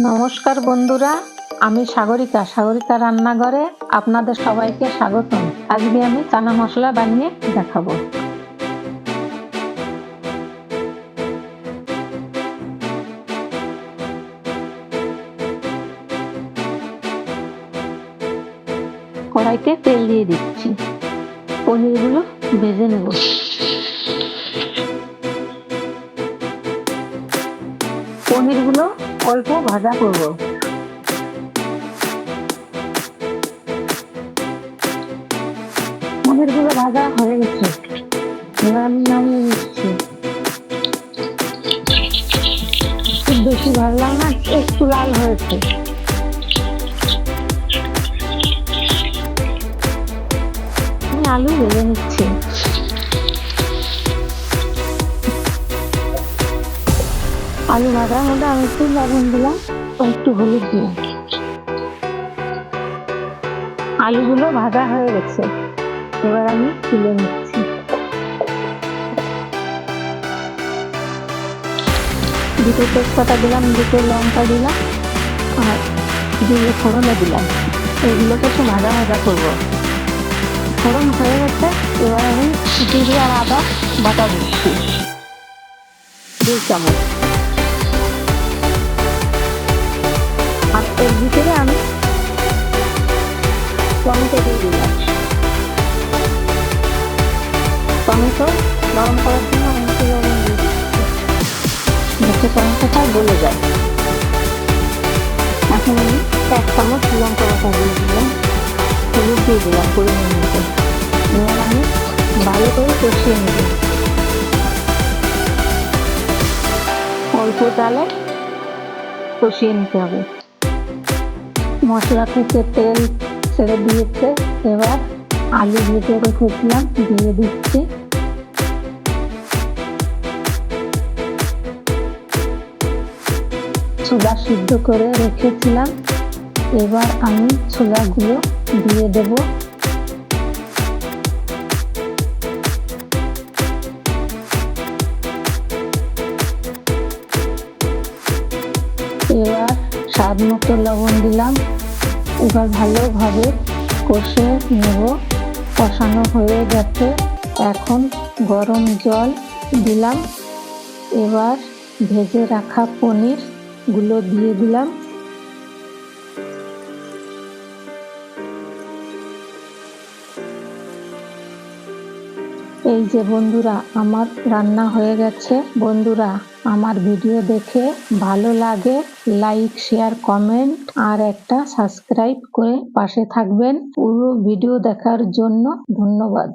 নমস্কার বন্ধুরা, আমি সাগরিকা রান্নাঘরে আপনাদের সবাইকে স্বাগতম। আজকে আমি চানা মশলা বানিয়ে দেখাবো। কড়াইতে তেল দিয়ে দিচ্ছি, পনিরগুলো ভেজে নেব। পনিরগুলো অল্প ভাজা করব। পনিরগুলো ভাজা হয়ে গেছে, এবার আমি নামিয়ে নিচ্ছি। খুব বেশি ভাজলাম না, একটু লাল হয়েছে। আমি আলু ভেজে নিচ্ছি। আলু ভাজার মধ্যে আমি একটু লবণ দিলাম ও একটু হলুদ দিলাম। আলুগুলো ভাজা হয়ে গেছে, এবার আমি তুলে নিচ্ছি। দুটো তেজপাতা দিলাম, দুটো লঙ্কা দিলাম আর জিরে ফোড়নে দিলাম। এগুলোকে একটু ভাজা ভাজা করবো। ফোড়ন হয়ে গেছে, এবার আমি জিরে আর আদা বাটা দিচ্ছি 2 চামচ। আর এর ভিতরে আমি টমেটো দিয়ে দিলাম। টমেটো গরম করার জন্য আমি একটু লবণ দিয়ে দিচ্ছি, যাতে টমেটোটা গলে যায়। এখন আমি 1 চামচ লঙ্কা বাটা দিয়ে দিলাম, হলুদ দিয়ে দিলাম পরিমাণ মতো। এবার আমি ভালো করে কষিয়ে নেব। অল্প জালে কষিয়ে নিতে হবে। মশলা থেকে তেল ছেড়ে দিয়েছে, এবার আলু ভেজে রেখেছিলাম দিয়ে দিচ্ছি। ছোলা সিদ্ধ করে রেখেছিলাম, এবার আমি ছোলাগুলো দিয়ে দেব। এবার স্বাদ মতো লবণ দিলাম। এবার ভালোভাবে কষে নেব। কষানো হয়ে গেছে, এখন গরম জল দিলাম। এবার ভেজে রাখা পনির গুলো দিয়ে দিলাম। এই যে বন্ধুরা, আমার রান্না হয়ে গেছে। বন্ধুরা, আমার ভিডিও দেখে ভালো লাগে লাইক, শেয়ার, কমেন্ট আর একটা সাবস্ক্রাইব করে পাশে থাকবেন। পুরো ভিডিও দেখার জন্য ধন্যবাদ।